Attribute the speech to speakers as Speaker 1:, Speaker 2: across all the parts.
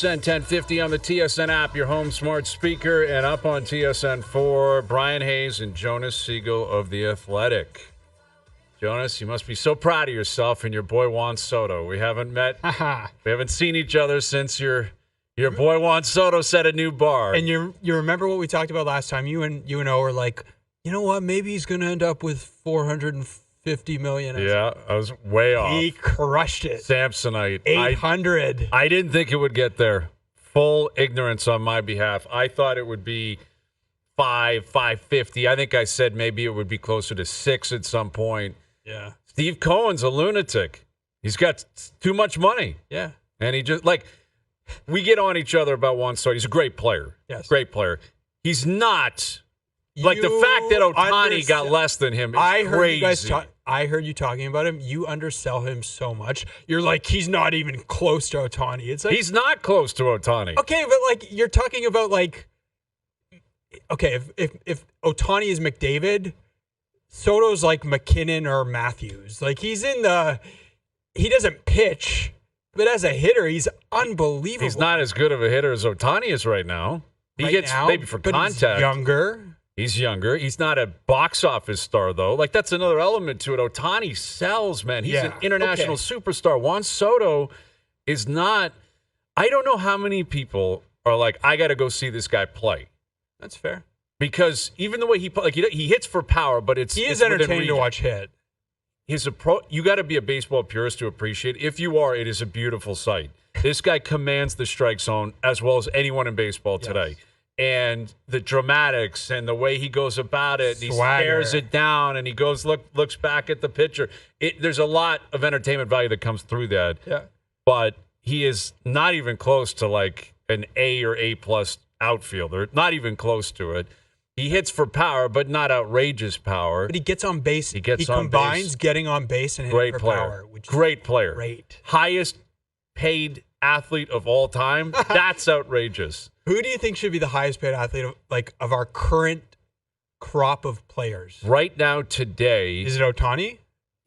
Speaker 1: TSN 1050 on the TSN app, your home smart speaker, and up on TSN 4, Brian Hayes and Jonas Siegel of The Athletic. Jonas, you must be so proud of yourself and your boy Juan Soto. We haven't met. We haven't seen each other since your boy Juan Soto set a new bar.
Speaker 2: And you remember what we talked about last time? You and O were like, you know what? Maybe he's going to end up with $450 million.
Speaker 1: Yeah, I was way off.
Speaker 2: He crushed it.
Speaker 1: Samsonite.
Speaker 2: 800.
Speaker 1: I didn't think it would get there. Full ignorance on my behalf. I thought it would be 550. I think I said maybe it would be closer to 6 at some point.
Speaker 2: Yeah.
Speaker 1: Steve Cohen's a lunatic. He's got too much money.
Speaker 2: Yeah.
Speaker 1: And he just, we get on each other about Juan Soto. He's a great player.
Speaker 2: Yes.
Speaker 1: Great player. He's not, the fact that Ohtani got less than him is crazy.
Speaker 2: I heard you talking about him. You undersell him so much. You're like, he's not even close to Ohtani. It's like,
Speaker 1: he's not close to Ohtani.
Speaker 2: Okay, but you're talking about okay, if Ohtani is McDavid, Soto's like McKinnon or Matthews. He doesn't pitch, but as a hitter, he's unbelievable.
Speaker 1: He's not as good of a hitter as Ohtani is right now. He hits maybe for contact.
Speaker 2: He's younger.
Speaker 1: He's younger. He's not a box office star, though. That's another element to it. Ohtani sells, man. He's an international superstar. Juan Soto is not. I don't know how many people are like, I got to go see this guy play.
Speaker 2: That's fair.
Speaker 1: Because even the way he hits for power, but he is
Speaker 2: entertaining to watch hit.
Speaker 1: His approach, you got to be a baseball purist to appreciate. If you are, it is a beautiful sight. This guy commands the strike zone as well as anyone in baseball today. And the dramatics and the way he goes about it, he stares it down and he looks back at the pitcher. There's a lot of entertainment value that comes through that.
Speaker 2: Yeah.
Speaker 1: But he is not even close to an A or A+ outfielder. Not even close to it. He hits for power, but not outrageous power.
Speaker 2: But he gets on base. He combines getting on base and hitting for power.
Speaker 1: Great player.
Speaker 2: Great.
Speaker 1: Highest paid athlete of all time. That's outrageous.
Speaker 2: Who do you think should be the highest paid athlete of our current crop of players?
Speaker 1: Right now, today.
Speaker 2: Is it Ohtani?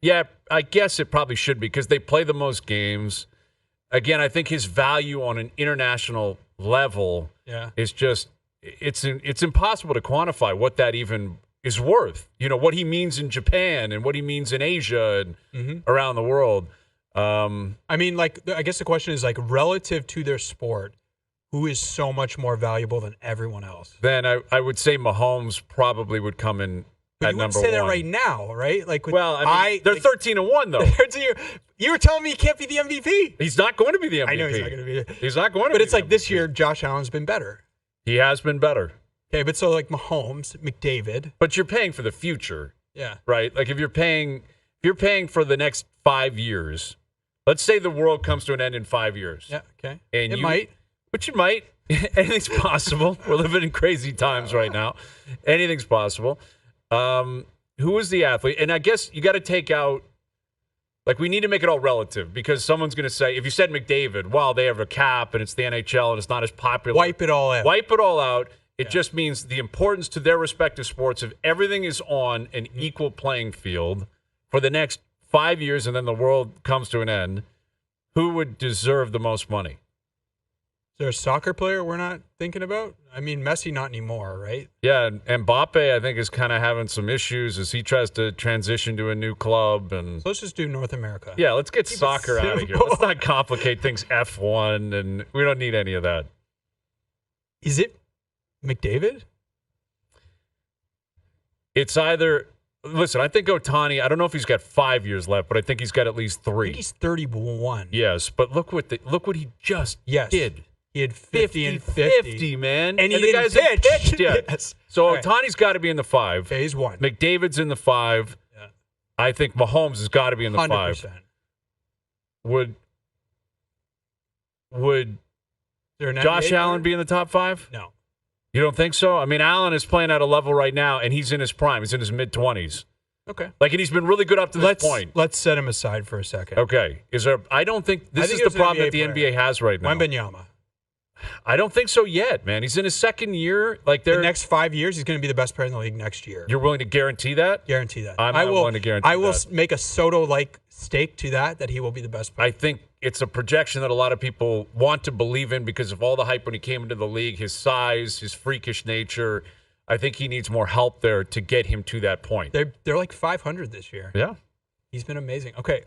Speaker 1: Yeah, I guess it probably should be because they play the most games. Again, I think his value on an international level is just, it's impossible to quantify what that even is worth. What he means in Japan and what he means in Asia and around the world.
Speaker 2: I guess the question is relative to their sport, who is so much more valuable than everyone else?
Speaker 1: Then I would say Mahomes probably would come in at number 1.
Speaker 2: Say that right now, right?
Speaker 1: They're 13-1 though.
Speaker 2: You were telling me he can't be the MVP.
Speaker 1: He's not going to be the MVP.
Speaker 2: I know he's not going to be.
Speaker 1: He's not going to.
Speaker 2: But
Speaker 1: be
Speaker 2: it's this year, Josh Allen's been better.
Speaker 1: He has been better.
Speaker 2: Okay, but so Mahomes, McDavid.
Speaker 1: But you're paying for the future.
Speaker 2: Yeah.
Speaker 1: Right? If you're paying for the next 5 years. Let's say the world comes to an end in 5 years.
Speaker 2: Yeah, okay.
Speaker 1: And
Speaker 2: it might.
Speaker 1: But you might. Anything's possible. We're living in crazy times right now. Anything's possible. Who is the athlete? And I guess you got to take out, we need to make it all relative because someone's going to say, if you said McDavid, well, they have a cap and it's the NHL and it's not as popular.
Speaker 2: Wipe it all out.
Speaker 1: Wipe it all out. It just means the importance to their respective sports, if everything is on an equal playing field for the next 5 years and then the world comes to an end, who would deserve the most money?
Speaker 2: Is there a soccer player we're not thinking about? I mean, Messi not anymore, right?
Speaker 1: Yeah, and Mbappe, I think, is kind of having some issues as he tries to transition to a new club. And
Speaker 2: so let's just do North America.
Speaker 1: Yeah, let's get soccer out of here. Let's not complicate things F1, and we don't need any of that.
Speaker 2: Is it McDavid?
Speaker 1: It's either... Listen, I think Ohtani, I don't know if he's got 5 years left, but I think he's got at least 3.
Speaker 2: I think he's 31.
Speaker 1: Yes, but look what he just did.
Speaker 2: He had 50 and 50,
Speaker 1: man.
Speaker 2: And he didn't
Speaker 1: pitch yet.
Speaker 2: Yes.
Speaker 1: So Ohtani's got to be in the 5.
Speaker 2: Phase 1.
Speaker 1: McDavid's in the 5. Yeah. I think Mahomes has got to be in the
Speaker 2: 100%.
Speaker 1: 5. Would Josh Allen be in the top 5?
Speaker 2: No.
Speaker 1: You don't think so? I mean, Allen is playing at a level right now, and he's in his prime. He's in his mid-20s.
Speaker 2: Okay.
Speaker 1: And he's been really good up to this point.
Speaker 2: Let's set him aside for a second.
Speaker 1: Okay. I don't think this is the problem that the NBA has right now.
Speaker 2: Wembanyama.
Speaker 1: I don't think so yet, man. He's in his second year. Like
Speaker 2: The next 5 years, he's going to be the best player in the league next year.
Speaker 1: You're willing to guarantee that?
Speaker 2: Guarantee that.
Speaker 1: I'm not willing to guarantee that.
Speaker 2: I will make a Soto-like stake to that he will be the best player.
Speaker 1: I think it's a projection that a lot of people want to believe in because of all the hype when he came into the league, his size, his freakish nature. I think he needs more help there to get him to that point.
Speaker 2: They're like 500 this year.
Speaker 1: Yeah.
Speaker 2: He's been amazing. Okay,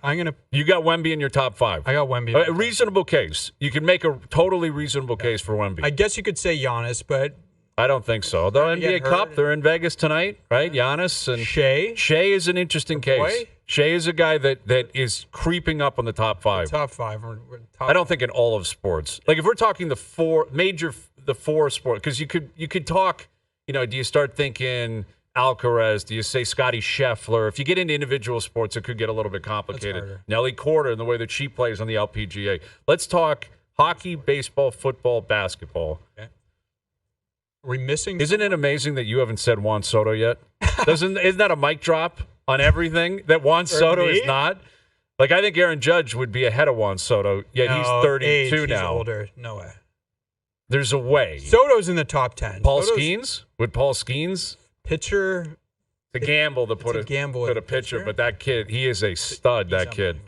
Speaker 1: You got Wemby in your top 5.
Speaker 2: I got Wemby.
Speaker 1: A reasonable case. You can make a totally reasonable case for Wemby.
Speaker 2: I guess you could say Giannis, but
Speaker 1: I don't think so. Although NBA Cup, they're in Vegas tonight, right? Giannis and
Speaker 2: Shea.
Speaker 1: Shea is an interesting case. Shea is a guy that is creeping up on the top 5.
Speaker 2: Top 5.
Speaker 1: I don't think in all of sports. Like if we're talking the four sports, because you could talk. Do you start thinking Alcaraz? Do you say Scotty Scheffler? If you get into individual sports, it could get a little bit complicated. Nelly Korda and the way that she plays on the LPGA. Let's talk hockey, baseball, football, basketball.
Speaker 2: Okay. Are we missing?
Speaker 1: Isn't it amazing that you haven't said Juan Soto yet? Isn't that a mic drop on everything that Juan Soto is not? Like I think Aaron Judge would be ahead of Juan Soto, yet he's 32 now.
Speaker 2: He's older. No way.
Speaker 1: There's a way.
Speaker 2: Soto's in the top 10.
Speaker 1: Paul Skeens? Would Paul Skeens?
Speaker 2: Pitcher.
Speaker 1: It's a gamble to put a pitcher, but that kid, he is a stud, that kid.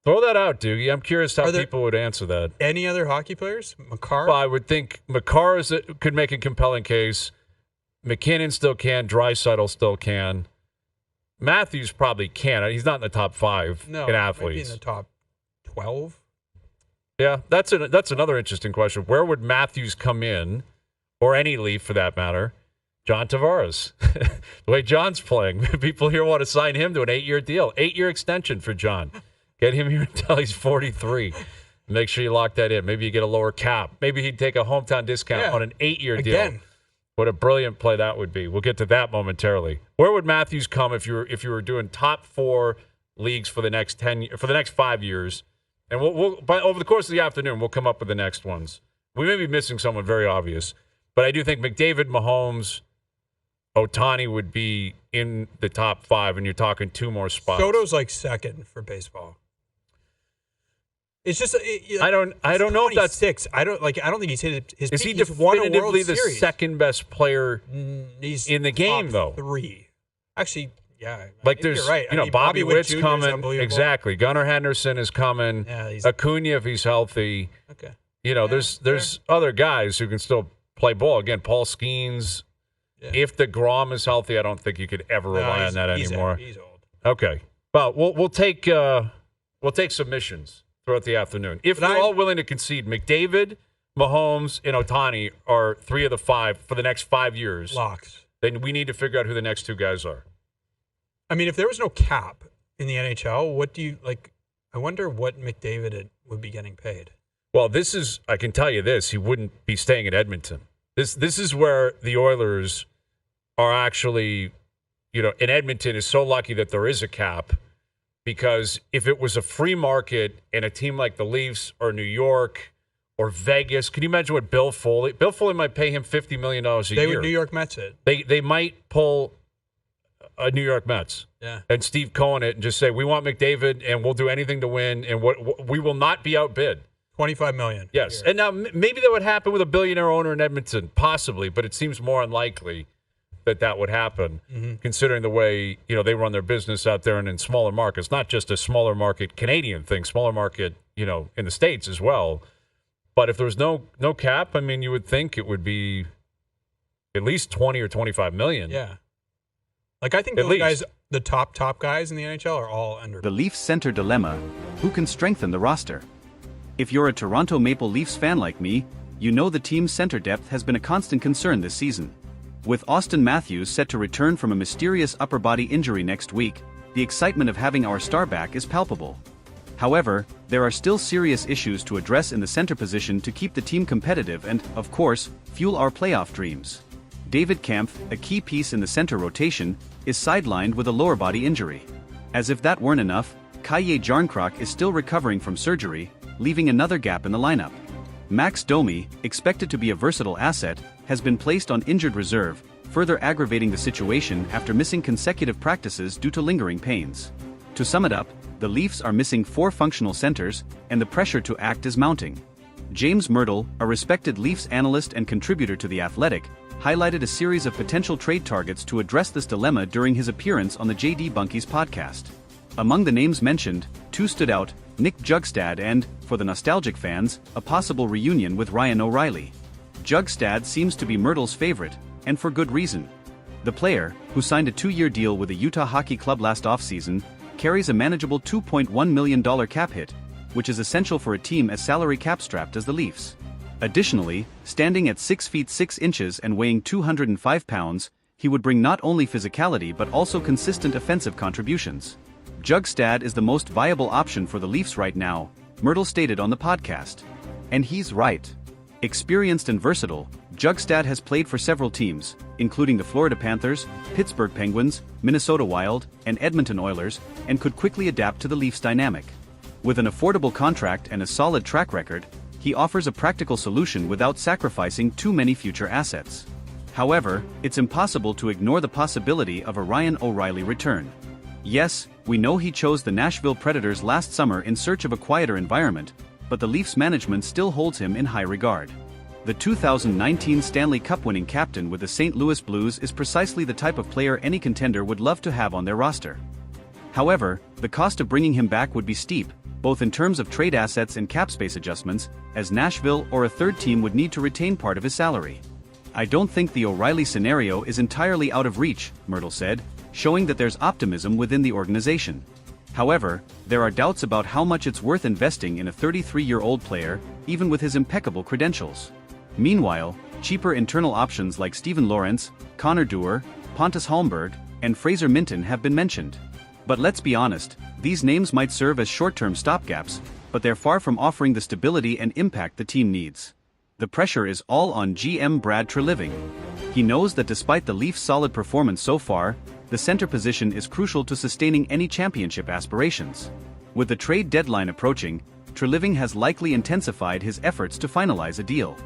Speaker 1: Throw that out, Doogie. I'm curious how people would answer that.
Speaker 2: Any other hockey players? Makar?
Speaker 1: Well, I would think Makar could make a compelling case. McKinnon still can. Draisaitl still can. Matthews probably can. He's not in the top 5 in athletes.
Speaker 2: Maybe in the top 12.
Speaker 1: Yeah, that's another interesting question. Where would Matthews come in, or any Leaf for that matter? John Tavares. The way John's playing, people here want to sign him to an 8-year deal. 8-year extension for John. Get him here until he's 43. Make sure you lock that in. Maybe you get a lower cap. Maybe he'd take a hometown discount on an 8-year deal. What a brilliant play that would be. We'll get to that momentarily. Where would Matthews come if you were doing top 4 leagues for the next 5 years? And but over the course of the afternoon, we'll come up with the next ones. We may be missing someone very obvious, but I do think McDavid, Mahomes, Ohtani would be in the top 5, and you're talking 2 more spots.
Speaker 2: Soto's like second for baseball. It's just
Speaker 1: I don't know if that's
Speaker 2: 6. I don't think he's hit his.
Speaker 1: Is
Speaker 2: peak.
Speaker 1: he
Speaker 2: He's won a World
Speaker 1: definitively the
Speaker 2: Series.
Speaker 1: second best player in the game, though?
Speaker 2: 3. Actually, yeah.
Speaker 1: Like there's,
Speaker 2: you're right.
Speaker 1: Bobby Witt's
Speaker 2: Jr.
Speaker 1: coming. Exactly. Gunnar Henderson is coming.
Speaker 2: Yeah,
Speaker 1: Acuna if he's healthy.
Speaker 2: Okay.
Speaker 1: There's other guys who can still play ball. Again, Paul Skeens. Yeah. If the DeGrom is healthy, I don't think you could ever rely on that anymore.
Speaker 2: He's old.
Speaker 1: Okay. Well, we'll take submissions throughout the afternoon. If we're all willing to concede, McDavid, Mahomes, and Ohtani are 3 of the 5 for the next 5 years.
Speaker 2: Locks.
Speaker 1: Then we need to figure out who the next 2 guys are.
Speaker 2: I mean, if there was no cap in the NHL, what do you like? I wonder what McDavid would be getting paid.
Speaker 1: Well, I can tell you this: he wouldn't be staying at Edmonton. This is where the Oilers are actually, and Edmonton is so lucky that there is a cap, because if it was a free market and a team like the Leafs or New York or Vegas, can you imagine what Bill Foley might pay him $50 million a year?
Speaker 2: They would New York Mets it.
Speaker 1: They might pull a New York Mets.
Speaker 2: Yeah.
Speaker 1: And Steve Cohen it and just say, we want McDavid and we'll do anything to win, and we will not be outbid.
Speaker 2: $25 million.
Speaker 1: Yes. And now maybe that would happen with a billionaire owner in Edmonton, possibly, but it seems more unlikely that would happen, considering the way they run their business out there and in smaller markets. Not just a smaller market Canadian thing, smaller market in the States as well. But if there was no cap, I mean, you would think it would be at least 20 or 25 million.
Speaker 2: Yeah. Like, I think those guys, the top guys in the NHL, are all under.
Speaker 3: The Leafs center dilemma: who can strengthen the roster? If you're a Toronto Maple Leafs fan like me, you know the team's center depth has been a constant concern this season. With Austin Matthews set to return from a mysterious upper body injury next week, the excitement of having our star back is palpable. However, there are still serious issues to address in the center position to keep the team competitive and, of course, fuel our playoff dreams. David Kampf, a key piece in the center rotation, is sidelined with a lower body injury. As if that weren't enough, Kaye Jarnkrok is still recovering from surgery, leaving another gap in the lineup. Max Domi, expected to be a versatile asset, has been placed on injured reserve, further aggravating the situation after missing consecutive practices due to lingering pains. To sum it up, the Leafs are missing 4 functional centers, and the pressure to act is mounting. James Myrtle, a respected Leafs analyst and contributor to The Athletic, highlighted a series of potential trade targets to address this dilemma during his appearance on the J.D. Bunke's podcast. Among the names mentioned, two stood out: Nick Jugstad and, for the nostalgic fans, a possible reunion with Ryan O'Reilly. Jugstad seems to be Myrtle's favorite, and for good reason. The player, who signed a 2-year deal with the Utah Hockey Club last offseason, carries a manageable $2.1 million cap hit, which is essential for a team as salary cap-strapped as the Leafs. Additionally, standing at 6 feet 6 inches and weighing 205 pounds, he would bring not only physicality but also consistent offensive contributions. Jugstad is the most viable option for the Leafs right now, Myrtle stated on the podcast. And he's right. Experienced and versatile, Jugstad has played for several teams, including the Florida Panthers, Pittsburgh Penguins, Minnesota Wild, and Edmonton Oilers, and could quickly adapt to the Leafs' dynamic. With an affordable contract and a solid track record, he offers a practical solution without sacrificing too many future assets. However, it's impossible to ignore the possibility of a Ryan O'Reilly return. Yes, we know he chose the Nashville Predators last summer in search of a quieter environment, but the Leafs management still holds him in high regard. The 2019 Stanley Cup winning captain with the St. Louis Blues is precisely the type of player any contender would love to have on their roster. However, the cost of bringing him back would be steep, both in terms of trade assets and cap space adjustments, as Nashville or a third team would need to retain part of his salary. I don't think the O'Reilly scenario is entirely out of reach, Myrtle said, showing that there's optimism within the organization. However, there are doubts about how much it's worth investing in a 33-year-old player, even with his impeccable credentials. Meanwhile, cheaper internal options like Steven Lorentz, Connor Dewar, Pontus Holmberg, and Fraser Minten have been mentioned. But let's be honest, these names might serve as short-term stopgaps, but they're far from offering the stability and impact the team needs. The pressure is all on GM Brad Treliving. He knows that despite the Leafs' solid performance so far, the center position is crucial to sustaining any championship aspirations. With the trade deadline approaching, Treliving has likely intensified his efforts to finalize a deal.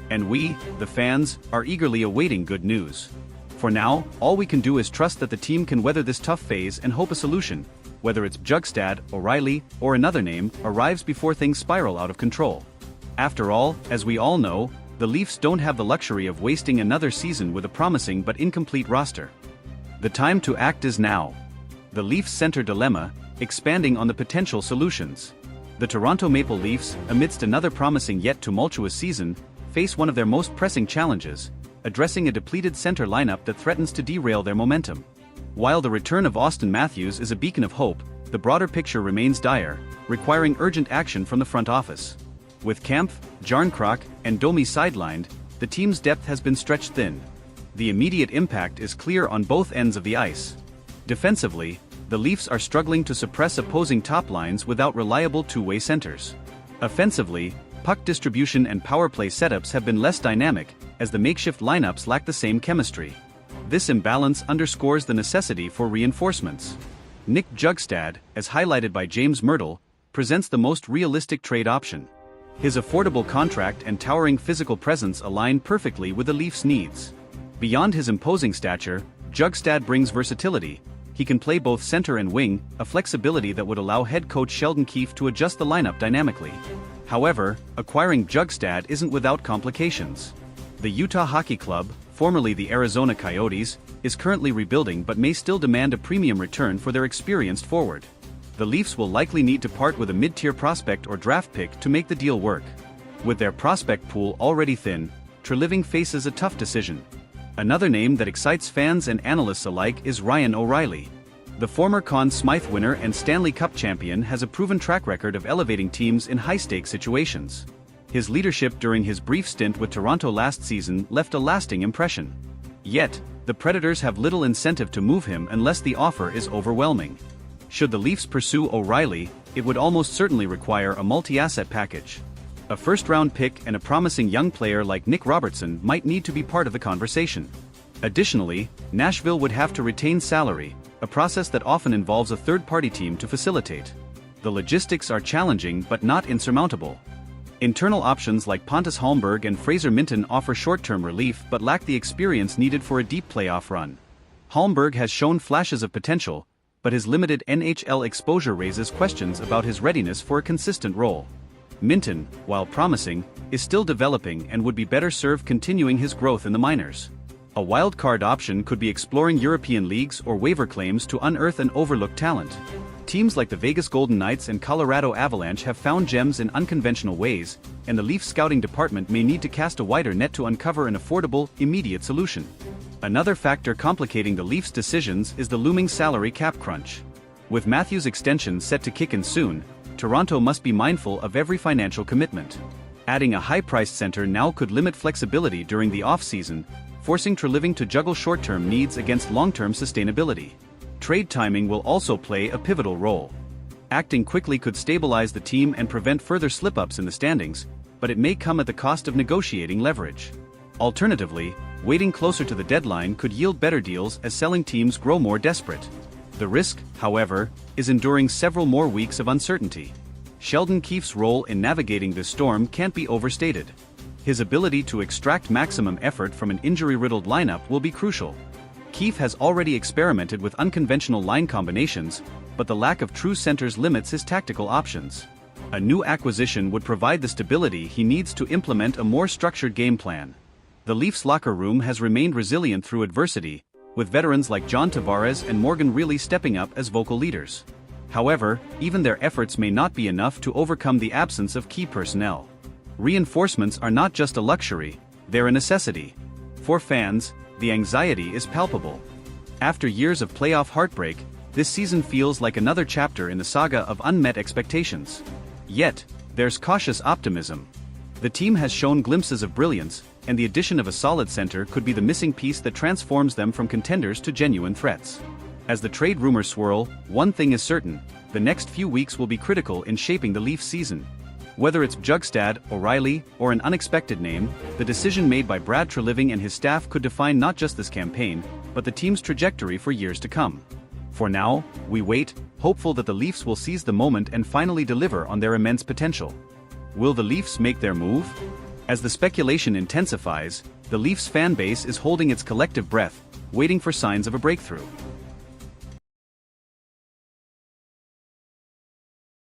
Speaker 3: And we, the fans, are eagerly awaiting good news. For now, all we can do is trust that the team can weather this tough phase and hope a solution, whether it's Jugstad, O'Reilly, or another name, arrives before things spiral out of control. After all, as we all know, the Leafs don't have the luxury of wasting another season with a promising but incomplete roster. The time to act is now. The Leafs center dilemma, expanding on the potential solutions. The Toronto Maple Leafs, amidst another promising yet tumultuous season, face one of their most pressing challenges, addressing a depleted center lineup that threatens to derail their momentum. While the return of Auston Matthews is a beacon of hope, the broader picture remains dire, requiring urgent action from the front office. With Kampf, Jarnkrok, and Domi sidelined, the team's depth has been stretched thin. The immediate impact is clear on both ends of the ice. Defensively, the Leafs are struggling to suppress opposing top lines without reliable two-way centers. Offensively, puck distribution and power play setups have been less dynamic, as the makeshift lineups lack the same chemistry. This imbalance underscores the necessity for reinforcements. Nick Jugstad, as highlighted by James Myrtle, presents the most realistic trade option. His affordable contract and towering physical presence align perfectly with the Leafs' needs. Beyond his imposing stature, Jugstad brings versatility. He can play both center and wing, a flexibility that would allow head coach Sheldon Keefe to adjust the lineup dynamically. However, acquiring Jugstad isn't without complications. The Utah Hockey Club, formerly the Arizona Coyotes, is currently rebuilding but may still demand a premium return for their experienced forward. The Leafs will likely need to part with a mid-tier prospect or draft pick to make the deal work. With their prospect pool already thin, Treliving faces a tough decision. Another name that excites fans and analysts alike is Ryan O'Reilly. The former Conn Smythe winner and Stanley Cup champion has a proven track record of elevating teams in high-stakes situations. His leadership during his brief stint with Toronto last season left a lasting impression. Yet, the Predators have little incentive to move him unless the offer is overwhelming. Should the Leafs pursue O'Reilly, it would almost certainly require a multi-asset package. A first-round pick and a promising young player like Nick Robertson might need to be part of the conversation. Additionally, Nashville would have to retain salary, a process that often involves a third-party team to facilitate. The logistics are challenging but not insurmountable. Internal options like Pontus Holmberg and Fraser Minten offer short-term relief but lack the experience needed for a deep playoff run. Holmberg has shown flashes of potential, but his limited NHL exposure raises questions about his readiness for a consistent role. Minton, while promising, is still developing and would be better served continuing his growth in the minors. A wild card option could be exploring European leagues or waiver claims to unearth an overlooked talent. Teams like the Vegas Golden Knights and Colorado Avalanche have found gems in unconventional ways, and the Leafs scouting department may need to cast a wider net to uncover an affordable, immediate solution. Another factor complicating the Leafs' decisions is the looming salary cap crunch. With Matthews' extension set to kick in soon, Toronto must be mindful of every financial commitment. Adding a high-priced center now could limit flexibility during the off-season, forcing Treliving to juggle short-term needs against long-term sustainability. Trade timing will also play a pivotal role. Acting quickly could stabilize the team and prevent further slip-ups in the standings, but it may come at the cost of negotiating leverage. Alternatively, waiting closer to the deadline could yield better deals as selling teams grow more desperate. The risk, however, is enduring several more weeks of uncertainty. Sheldon Keefe's role in navigating this storm can't be overstated. His ability to extract maximum effort from an injury-riddled lineup will be crucial. Keefe has already experimented with unconventional line combinations, but the lack of true centers limits his tactical options. A new acquisition would provide the stability he needs to implement a more structured game plan. The Leafs locker room has remained resilient through adversity, with veterans like John Tavares and Morgan Rielly stepping up as vocal leaders. However, even their efforts may not be enough to overcome the absence of key personnel. Reinforcements are not just a luxury, they're a necessity. For fans, the anxiety is palpable. After years of playoff heartbreak, this season feels like another chapter in the saga of unmet expectations. Yet, there's cautious optimism. The team has shown glimpses of brilliance, and the addition of a solid center could be the missing piece that transforms them from contenders to genuine threats. As the trade rumors swirl, one thing is certain: the next few weeks will be critical in shaping the Leafs season. Whether it's Bjugstad, O'Reilly, or an unexpected name, the decision made by Brad Treliving and his staff could define not just this campaign, but the team's trajectory for years to come. For now, we wait, hopeful that the Leafs will seize the moment and finally deliver on their immense potential. Will the Leafs make their move? As the speculation intensifies, the Leafs fan base is holding its collective breath, waiting for signs of a breakthrough.